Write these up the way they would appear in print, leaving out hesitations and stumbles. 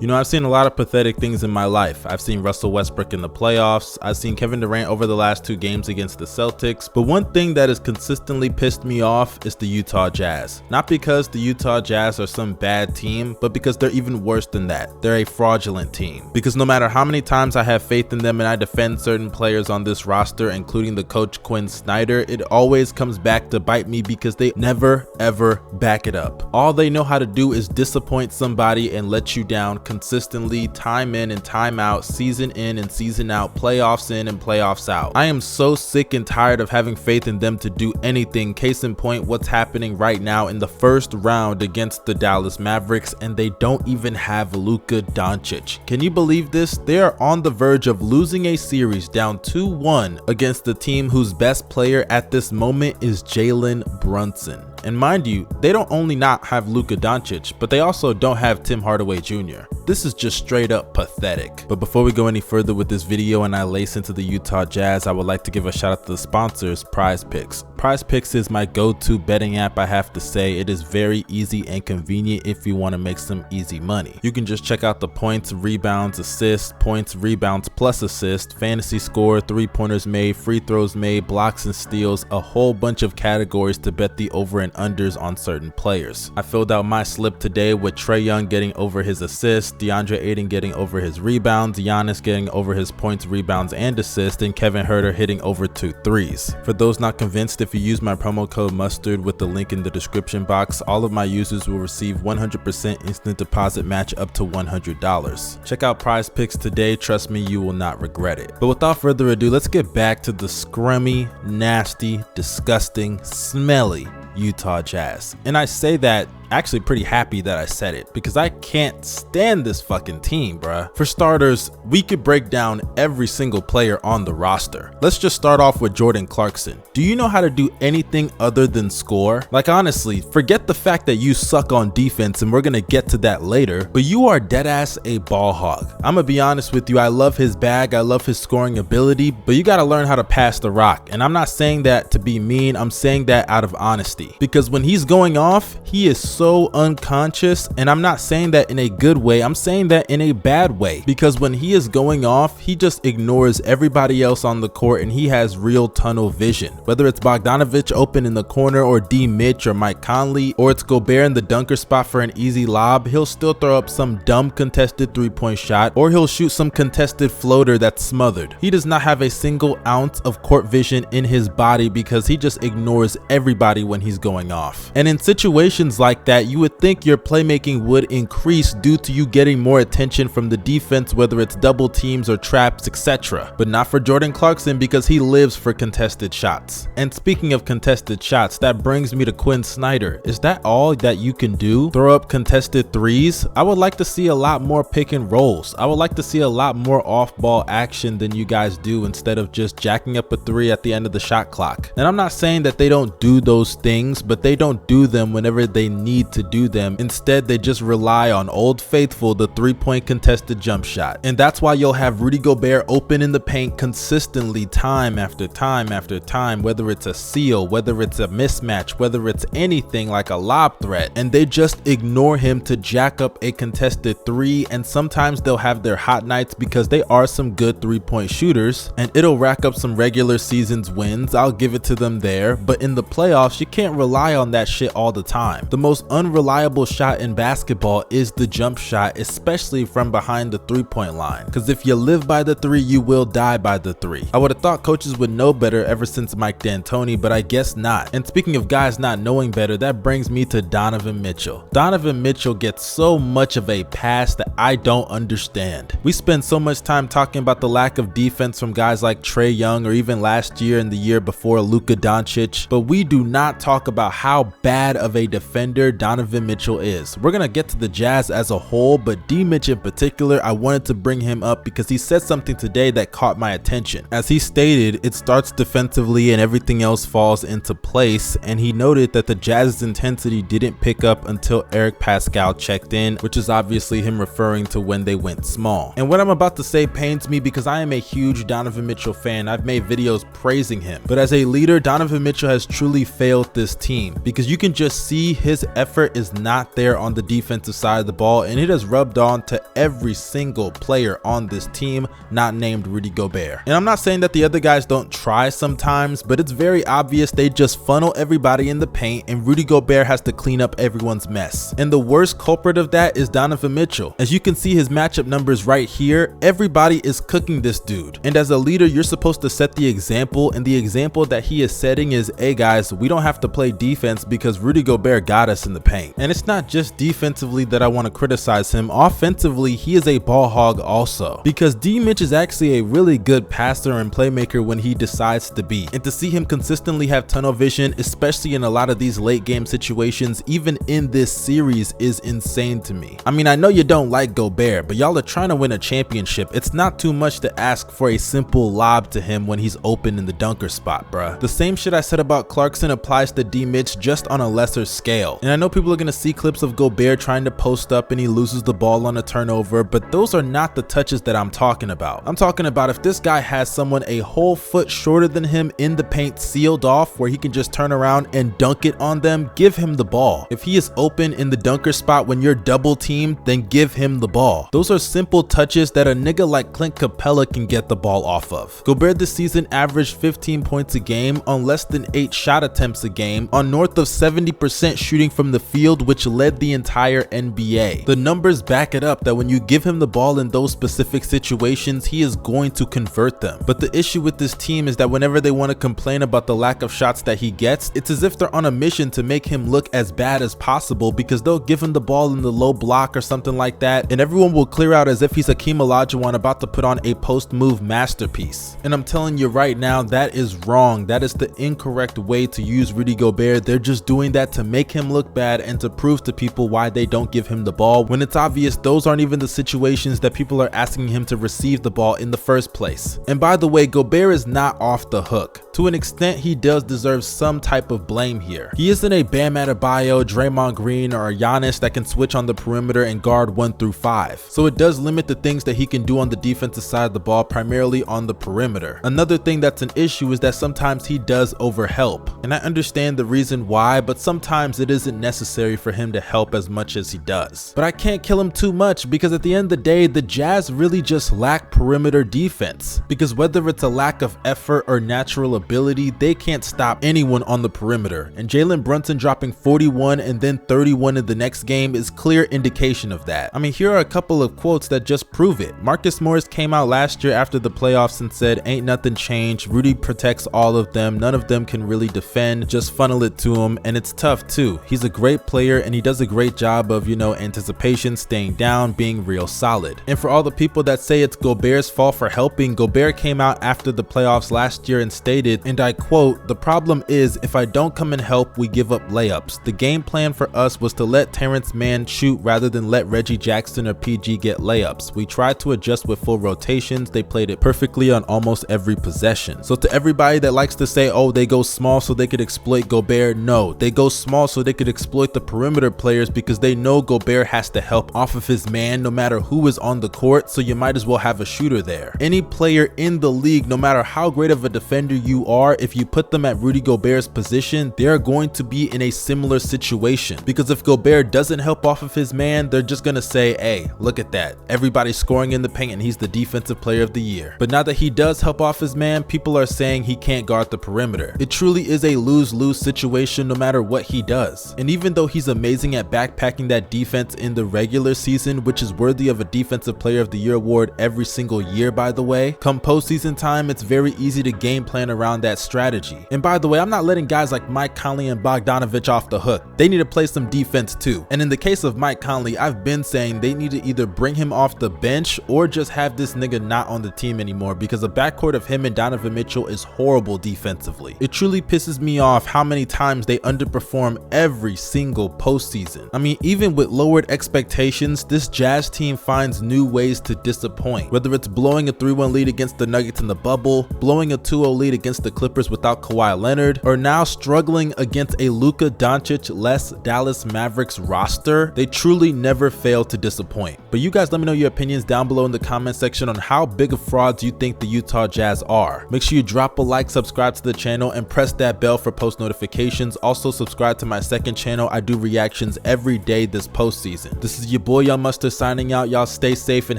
You know, I've seen a lot of pathetic things in my life. I've seen Russell Westbrook in the playoffs. I've seen Kevin Durant over the last 2 games against the Celtics. But one thing that has consistently pissed me off is the Utah Jazz. Not because the Utah Jazz are some bad team, but because they're even worse than that. They're a fraudulent team. Because no matter how many times I have faith in them and I defend certain players on this roster, including the coach Quinn Snyder, it always comes back to bite me because they never ever back it up. All they know how to do is disappoint somebody and let you down consistently, time in and time out, season in and season out, playoffs in and playoffs out. I am so sick and tired of having faith in them to do anything. Case in point, what's happening right now in the first round against the Dallas Mavericks, and they don't even have Luka Doncic. Can you believe this? They are on the verge of losing a series down 2-1 against the team whose best player at this moment is Jalen Brunson. And mind you, they don't only not have Luka Doncic, but they also don't have Tim Hardaway Jr. This is just straight up pathetic. But before we go any further with this video and I lace into the Utah Jazz, I would like to give a shout out to the sponsors, Prize Picks. Prize Picks is my go-to betting app. I have to say, it is very easy and convenient if you want to make some easy money. You can just check out the points, rebounds, assists, points, rebounds plus assists, fantasy score, 3-pointers made, free throws made, blocks and steals, a whole bunch of categories to bet the over and unders on certain players. I filled out my slip today with Trae Young getting over his assists, DeAndre Ayton getting over his rebounds, Giannis getting over his points, rebounds, and assists, and Kevin Huerter hitting over 2 threes. For those not convinced, if you use my promo code MUSTARD with the link in the description box, all of my users will receive 100% instant deposit match up to $100. Check out Prize Picks today. Trust me, you will not regret it. But without further ado, let's get back to the scrummy, nasty, disgusting, smelly Utah Jazz. And I say that actually pretty happy that I said it, because I can't stand this fucking team, bruh. For starters, we could break down every single player on the roster. Let's just start off with Jordan Clarkson. Do you know how to do anything other than score? Like, honestly, forget the fact that you suck on defense, and we're gonna get to that later, but you are deadass a ball hog. I'm gonna be honest with you, I love his bag, I love his scoring ability, but you gotta learn how to pass the rock. And I'm not saying that to be mean, I'm saying that out of honesty, because when he's going off, he is so unconscious. And I'm not saying that in a good way, I'm saying that in a bad way, because when he is going off, he just ignores everybody else on the court and he has real tunnel vision. Whether it's Bogdanovich open in the corner, or D Mitch, or Mike Conley, or it's Gobert in the dunker spot for an easy lob, he'll still throw up some dumb contested 3-point shot, or he'll shoot some contested floater that's smothered. He does not have a single ounce of court vision in his body because he just ignores everybody when he's going off. And in situations like that, you would think your playmaking would increase due to you getting more attention from the defense, whether it's double teams or traps, etc. But not for Jordan Clarkson, because he lives for contested shots. And speaking of contested shots, that brings me to Quinn Snyder. Is that all that you can do? Throw up contested threes? I would like to see a lot more pick and rolls. I would like to see a lot more off-ball action than you guys do, instead of just jacking up a 3 at the end of the shot clock. And I'm not saying that they don't do those things, but they don't do them whenever they need to do them. Instead, they just rely on Old Faithful, the 3-point contested jump shot. And that's why you'll have Rudy Gobert open in the paint consistently, time after time after time, whether it's a seal, whether it's a mismatch, whether it's anything like a lob threat, and they just ignore him to jack up a contested 3. And sometimes they'll have their hot nights, because they are some good 3-point shooters, and it'll rack up some regular seasons wins. I'll give it to them there. But in the playoffs, you can't rely on that shit all the time. The most unreliable shot in basketball is the jump shot, especially from behind the 3-point line, because if you live by the 3, you will die by the 3. I would have thought coaches would know better ever since Mike D'Antoni, but I guess not. And speaking of guys not knowing better, that brings me to Donovan Mitchell. Donovan Mitchell gets so much of a pass that I don't understand. We spend so much time talking about the lack of defense from guys like Trae Young, or even last year and the year before Luka Doncic, but we do not talk about how bad of a defender Donovan Mitchell is. We're gonna get to the Jazz as a whole, but D Mitch in particular, I wanted to bring him up because he said something today that caught my attention. As he stated, it starts defensively and everything else falls into place, and he noted that the Jazz's intensity didn't pick up until Eric Pascal checked in, which is obviously him referring to when they went small. And what I'm about to say pains me, because I am a huge Donovan Mitchell fan. I've made videos praising him, but as a leader, Donovan Mitchell has truly failed this team, because you can just see his effort is not there on the defensive side of the ball, and it has rubbed on to every single player on this team not named Rudy Gobert. And I'm not saying that the other guys don't try sometimes, but it's very obvious they just funnel everybody in the paint, and Rudy Gobert has to clean up everyone's mess. And the worst culprit of that is Donovan Mitchell. As you can see his matchup numbers right here, everybody is cooking this dude. And as a leader, you're supposed to set the example, and the example that he is setting is, hey guys, we don't have to play defense because Rudy Gobert got us in the paint. And it's not just defensively that I want to criticize him. Offensively, he is a ball hog also, because D-Mitch is actually a really good passer and playmaker when he decides to be. And to see him consistently have tunnel vision, especially in a lot of these late game situations, even in this series, is insane to me. I mean, I know you don't like Gobert, but y'all are trying to win a championship. It's not too much to ask for a simple lob to him when he's open in the dunker spot, bruh. The same shit I said about Clarkson applies to D-Mitch, just on a lesser scale. And I know people are gonna see clips of Gobert trying to post up and he loses the ball on a turnover, but those are not the touches that I'm talking about. I'm talking about if this guy has someone a whole foot shorter than him in the paint sealed off where he can just turn around and dunk it on them, give him the ball. If he is open in the dunker spot when you're double teamed, then give him the ball. Those are simple touches that a nigga like Clint Capella can get the ball off of. Gobert this season averaged 15 points a game on less than 8 shot attempts a game on north of 70% shooting from the field, which led the entire NBA. The numbers back it up that when you give him the ball in those specific situations, he is going to convert them. But the issue with this team is that whenever they want to complain about the lack of shots that he gets, it's as if they're on a mission to make him look as bad as possible, because they'll give him the ball in the low block or something like that, and everyone will clear out as if he's Hakeem Olajuwon about to put on a post-move masterpiece. And I'm telling you right now, that is wrong. That is the incorrect way to use Rudy Gobert. They're just doing that to make him look bad and to prove to people why they don't give him the ball, when it's obvious those aren't even the situations that people are asking him to receive the ball in the first place. And by the way, Gobert is not off the hook. To an extent, he does deserve some type of blame here. He isn't a Bam Adebayo, Draymond Green, or a Giannis that can switch on the perimeter and guard 1 through 5. So it does limit the things that he can do on the defensive side of the ball, primarily on the perimeter. Another thing that's an issue is that sometimes he does overhelp. And I understand the reason why, but sometimes it isn't necessary for him to help as much as he does. But I can't kill him too much, because at the end of the day, the Jazz really just lack perimeter defense. Because whether it's a lack of effort or natural ability, they can't stop anyone on the perimeter. And Jalen Brunson dropping 41 and then 31 in the next game is clear indication of that. I mean, here are a couple of quotes that just prove it. Marcus Morris came out last year after the playoffs and said, "Ain't nothing changed. Rudy protects all of them. None of them can really defend. Just funnel it to him." And it's tough too. He's a great player and he does a great job of, anticipation, staying down, being real solid. And for all the people that say it's Gobert's fault for helping, Gobert came out after the playoffs last year and stated, and I quote, "The problem is if I don't come and help, we give up layups. The game plan for us was to let Terrence Mann shoot rather than let Reggie Jackson or PG get layups. We tried to adjust with full rotations. They played it perfectly on almost every possession." So to everybody that likes to say, oh, they go small so they could exploit Gobert, no, they go small so they could exploit the perimeter players, because they know Gobert has to help off of his man no matter who is on the court, so you might as well have a shooter there. Any player in the league, no matter how great of a defender you are, if you put them at Rudy Gobert's position, they're going to be in a similar situation, because if Gobert doesn't help off of his man, they're just gonna say, hey, look at that, everybody's scoring in the paint and he's the defensive player of the year. But now that he does help off his man, people are saying he can't guard the perimeter. It truly is a lose-lose situation no matter what he does. And even though he's amazing at backpacking that defense in the regular season, which is worthy of a defensive player of the year award every single year, by the way, come postseason time, it's very easy to game plan around that strategy. And by the way, I'm not letting guys like Mike Conley and Bogdanovich off the hook. They need to play some defense too. And in the case of Mike Conley, I've been saying they need to either bring him off the bench or just have this nigga not on the team anymore, because the backcourt of him and Donovan Mitchell is horrible defensively. It truly pisses me off how many times they underperform every single postseason. I mean, even with lowered expectations, this Jazz team finds new ways to disappoint. Whether it's blowing a 3-1 lead against the Nuggets in the bubble, blowing a 2-0 lead against against the Clippers without Kawhi Leonard, or now struggling against a Luka Doncic-less Dallas Mavericks roster, they truly never fail to disappoint. But you guys let me know your opinions down below in the comment section on how big of frauds you think the Utah Jazz are. Make sure you drop a like, subscribe to the channel, and press that bell for post notifications. Also subscribe to my second channel. I do reactions every day this postseason. This is your boy Young Mustard signing out. Y'all stay safe and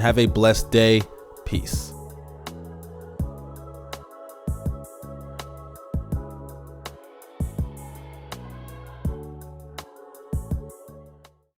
have a blessed day. Peace.